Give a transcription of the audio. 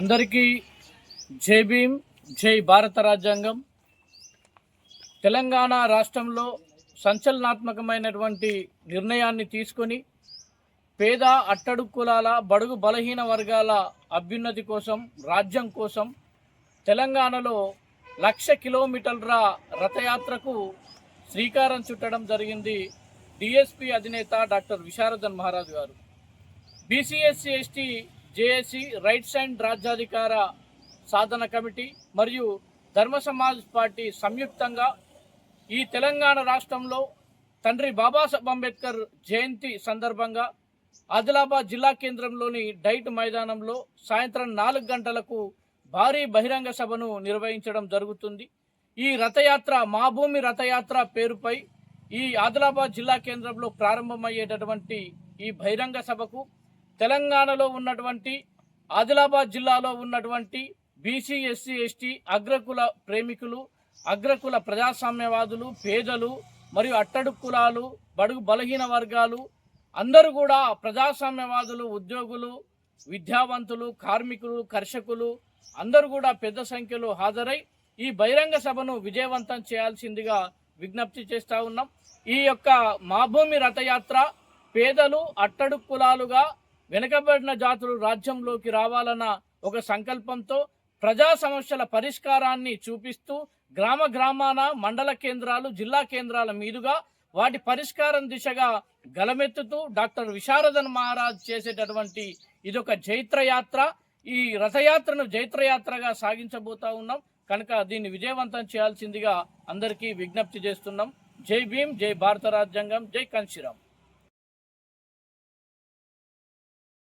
అందరికీ జై భీమ్, జై భారత రాజ్యాంగం. తెలంగాణ రాష్ట్రంలో సంచలనాత్మకమైనటువంటి నిర్ణయాన్ని తీసుకొని పేద అట్టడుగు కులాల బడుగు బలహీన వర్గాల అభ్యున్నతి కోసం, రాజ్యం కోసం తెలంగాణలో 1,00,000 కిలోమీటర్ల రథయాత్రకు శ్రీకారం చుట్టడం జరిగింది. డిఎస్పి అధినేత డాక్టర్ విశారదన్ మహారాజ్ గారు. BC SC ST JAC rights and రాజ్యాధికార సాధన కమిటీ మరియు ధర్మ సమాజ్ పార్టీ సంయుక్తంగా ఈ తెలంగాణ రాష్ట్రంలో తండ్రి బాబాసాహెబ్ అంబేద్కర్ జయంతి సందర్భంగా ఆదిలాబాద్ జిల్లా కేంద్రంలోని డైట్ మైదానంలో సాయంత్రం 4 గంటలకు భారీ బహిరంగ సభను నిర్వహించడం జరుగుతుంది. ఈ రథయాత్ర మా భూమి రథయాత్ర పేరుపై ఈ ఆదిలాబాద్ జిల్లా కేంద్రంలో ప్రారంభమయ్యేటటువంటి ఈ బహిరంగ సభకు తెలంగాణలో ఉన్నటువంటి ఆదిలాబాద్ జిల్లాలో ఉన్నటువంటి బీసీ ఎస్సీ ఎస్టీ అగ్రకుల ప్రేమికులు, అగ్రకుల ప్రజాస్వామ్యవాదులు, పేదలు మరియు అట్టడుగు కులాలు, బడుగు బలహీన వర్గాలు అందరూ కూడా ప్రజాస్వామ్యవాదులు, ఉద్యోగులు, విద్యావంతులు, కార్మికులు, కర్షకులు అందరూ కూడా పెద్ద సంఖ్యలో హాజరై ఈ బహిరంగ సభను విజయవంతం చేయాల్సిందిగా విజ్ఞప్తి చేస్తూ ఉన్నాం. ఈ యొక్క మా భూమి రథయాత్ర పేదలు, అట్టడుగు కులాలుగా వెనుకబడిన జాతులు రాజ్యంలోకి రావాలన్న ఒక సంకల్పంతో ప్రజా సమస్యల పరిష్కారాన్ని చూపిస్తూ గ్రామ గ్రామాన, మండల కేంద్రాలు, జిల్లా కేంద్రాల మీదుగా వాటి పరిష్కారం దిశగా గలమెత్తుతూ డాక్టర్ విశారదన్ మహారాజ్ చేసేటటువంటి ఇదొక జైత్రయాత్ర. ఈ రథయాత్రను జైత్రయాత్రగా సాగించబోతా ఉన్నాం కనుక దీన్ని విజయవంతం చేయాల్సిందిగా అందరికీ విజ్ఞప్తి చేస్తున్నాం. జై భీమ్, జై భారత రాజ్యాంగం, జై కాన్షీరామ్.